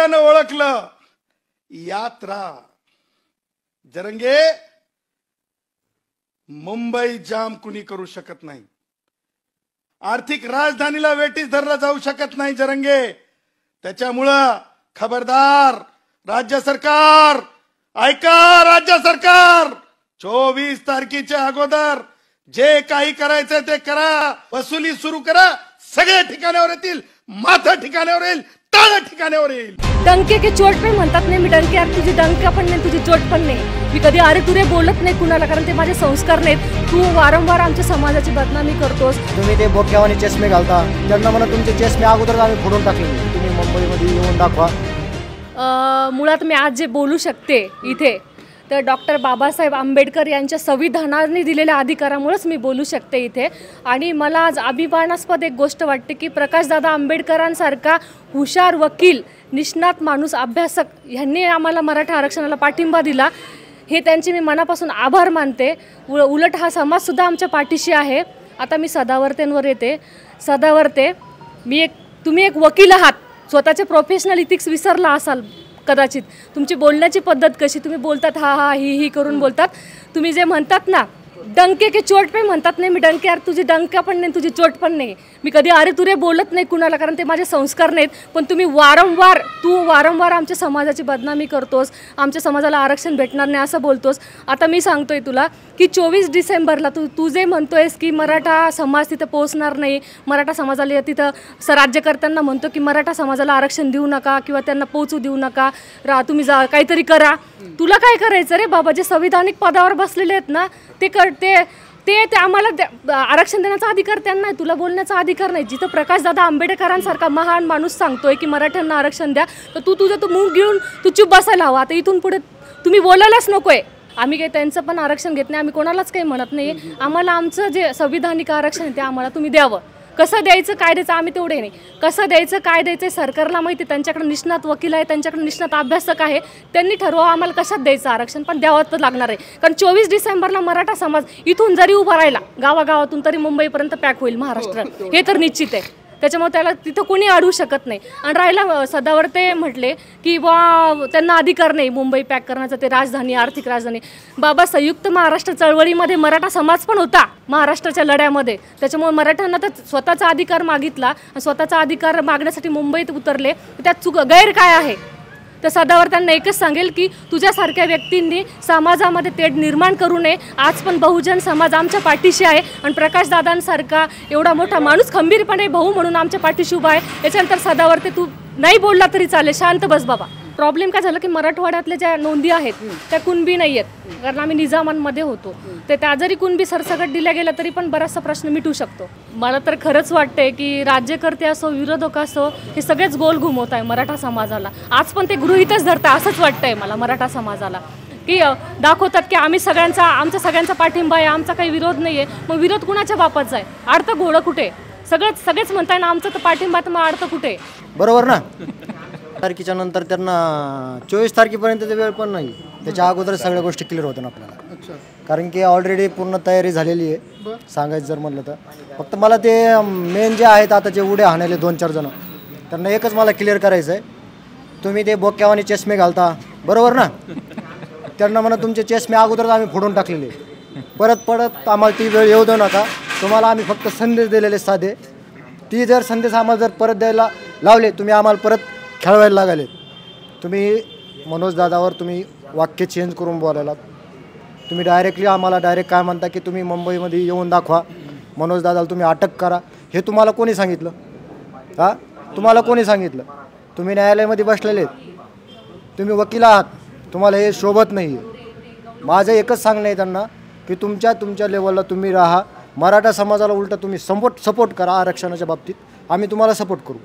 नावानं ओळखलं. यात्रा जरंगे, मुंबई जाम कुणी करू शकत नाही. आर्थिक राजधानीला वेठीस धरला जाऊ शकत नाही जरंगे. त्याच्यामुळं खबरदार राज्य सरकार, ऐका राज्य सरकार, 24 तारखेच्या अगोदर जे काही करायचंय ते करा. वसुली सुरू करा. सगळे ठिकाणावर येतील, माथा ठिकाणावर येईल, टाळ ठिकाणावर येईल. डंके के चोट पण म्हणतात नाही. मी डंके, यार तुझी डंका पण नाही, तुझी चोट पण नाही. मी कधी अरे तुरे बोलत नाही कुणाला, कारण ते माझे संस्कार नाहीत. तू वारंवार आमच्या समाजाची बदनामी करतोस. तुम्ही ते बोक्यावानी चष्मे घालता, त्यांना म्हणा तुमचे चष्मे अगोदर आम्ही फोडून टाकले. तुम्ही मुंबईमध्ये येऊन दाखवा. मुळात मी आज जे बोलू शकते इथे, तर डॉक्टर बाबासाहेब आंबेडकर यांच्या संविधानाने दिलेल्या अधिकारामुळेच मी बोलू शकते इथे. आणि मला आज अभिमानास्पद एक गोष्ट वाटते की प्रकाशदादा आंबेडकरांसारखा हुशार वकील, निष्णात माणूस, अभ्यासक ह्यांनी आम्हाला मराठा आरक्षणाला पाठिंबा दिला. हे त्यांचे मी मनापासून आभार मानते. उलट हा समाजसुद्धा आमच्या पाठीशी आहे. आता मी सदावर्तेंवर येते. सदावर्ते, तुम्ही एक वकील आहात. स्वतःचे प्रोफेशनल इथिक्स विसरला असाल कदाचित. तुमची बोलण्याची पद्धत कशी, तुम्ही बोलतात हा हा ही करून बोलतात. तुम्ही जे म्हणतात ना, डंके के चोट पण म्हणतात नाही. मी डंके, यार तुझी डंका पण नाही, तुझी चोट पण नाही. मी कधी अरे तुरे बोलत नाही कुणाला, कारण ते माझे संस्कार नाहीत. पण तुम्ही वारंवार आमच्या समाजाची बदनामी करतोस. आमच्या समाजाला आरक्षण भेटणार नाही असं बोलतोस. आता मी सांगतोय तुला की 24 डिसेंबरला तू जे म्हणतोयस की मराठा समाज तिथं पोहोचणार नाही, मराठा समाजाला तिथं राज्यकर्त्यांना म्हणतो की मराठा समाजाला आरक्षण देऊ नका किंवा त्यांना पोहोचू देऊ नका, तुम्ही काहीतरी करा. तुला काय करायचं रे बाबा? जे संविधानिक पदावर बसलेले आहेत ना, ते आम्हाला आरक्षण देण्याचा अधिकार त्यांना आहे. तुला बोलण्याचा अधिकार नाही. जिथं प्रकाशदादा आंबेडकरांसारखा महान माणूस सांगतोय की मराठ्यांना आरक्षण द्या, तर तू मूग घेऊन तू चूप बसायला हवा. आता इथून पुढे तुम्ही बोलायलाच नकोय. आम्ही काही त्यांचं पण आरक्षण घेत नाही, आम्ही कोणालाच काही म्हणत नाही. आम्हाला आमचं जे संविधानिक आरक्षण आहे ते आम्हाला तुम्ही द्यावं. कसं द्यायचं काय द्यायचं आम्ही तेवढे नाही. कसं द्यायचं काय द्यायचं सरकारला माहिती. त्यांच्याकडे निष्णात वकील आहे, त्यांच्याकडे निष्णात अभ्यासक आहे. त्यांनी ठरवा आम्हाला कशात द्यायचं आरक्षण, पण द्यावं तर लागणार आहे. कारण 24 डिसेंबरला मराठा समाज इथून जरी उभा राहिला गावागावातून तरी मुंबईपर्यंत पॅक होईल महाराष्ट्र, हे तर निश्चित आहे. त्याच्यामुळे त्याला तिथं कोणी अडवू शकत नाही. आणि राहिला सदावर्ते म्हटले की त्यांना अधिकार नाही मुंबई पॅक करण्याचा, ते राजधानी, आर्थिक राजधानी. बाबा, संयुक्त महाराष्ट्र चळवळीमध्ये मराठा समाज पण होता महाराष्ट्राच्या लढ्यामध्ये. त्याच्यामुळे मराठ्यांना तर स्वतःचा अधिकार मागितला, स्वतःचा अधिकार मागण्यासाठी मुंबईत उतरले. त्यात गैर काय आहे? तर सदावर्त्यांना एकच सांगेल की तुझ्यासारख्या व्यक्तींनी समाजामध्ये तेढ निर्माण करू नये. आज पण बहुजन समाज आमच्या पाठीशी आहे आणि प्रकाशदादांसारखा एवढा मोठा माणूस खंबीरपणे भाऊ म्हणून आमच्या पाठीशी उभा आहे. याच्यानंतर सदावर्ते तू नाही बोलला तरी चालेल, शांत बस बाबा. प्रॉब्लेम काय झालं की मराठवाड्यातल्या ज्या नोंदी आहेत त्या कुणबी नाही आहेत, कारण आम्ही निजामांमध्ये होतो. ते त्या जरी कुणबी सरसकट दिल्या गेल्या तरी पण बराचसा प्रश्न मिटू शकतो. मला तर खरंच वाटतंय की राज्यकर्ते असो, विरोधक असो, हे सगळेच गोल घुमवत आहे मराठा समाजाला. आज पण ते गृहीतच धरता असंच वाटतंय मला मराठा समाजाला, की दाखवतात की आमचा सगळ्यांचा पाठिंबा आहे, आमचा काही विरोध नाही आहे. मग विरोध कुणाच्या बापाचा आहे? अर्थ घोडं कुठे? सगळेच म्हणताय ना आमचं तर पाठिंबा, तर मग अर्थ कुठे? बरोबर ना. तारखेच्या नंतर त्यांना 24 तारखेपर्यंत वेळ पण नाही. त्याच्या अगोदर सगळ्या गोष्टी क्लिअर होत्या आपल्याला. कारण की ऑलरेडी पूर्ण तयारी झालेली आहे सांगायचं जर म्हटलं तर. फक्त मला ते मेन जे आहेत आता जे उड्या हाणाले 2-4 जण, त्यांना एकच मला क्लिअर करायचं आहे. तुम्ही ते बोक्यावानी चष्मे घालता, बरोबर ना. त्यांना म्हणा तुमचे चष्मे अगोदरच आम्ही फोडून टाकलेले. परत आम्हाला ती वेळ येऊ देऊ नका. तुम्हाला आम्ही फक्त संदेश दिलेले साधे. ती जर संदेश आम्हाला जर परत द्यायला लावले, तुम्ही आम्हाला परत खेळवायला लागले. तुम्ही मनोज दादावर तुम्ही वाक्य चेंज करून बोलायला. तुम्ही डायरेक्टली आम्हाला काय म्हणता की तुम्ही मुंबईमध्ये येऊन दाखवा, मनोज दादाला तुम्ही अटक करा. हे तुम्हाला कोणी सांगितलं? तुम्हाला कोणी सांगितलं? तुम्ही न्यायालयामध्ये बसलेले आहेत, तुम्ही वकील आहात, तुम्हाला हे शोभत नाही आहे. माझं एकच सांगणं आहे त्यांना की तुमच्या लेवलला तुम्ही राहा. मराठा समाजाला उलटा तुम्ही सपोर्ट करा आरक्षणाच्या बाबतीत. आम्ही तुम्हाला सपोर्ट करू.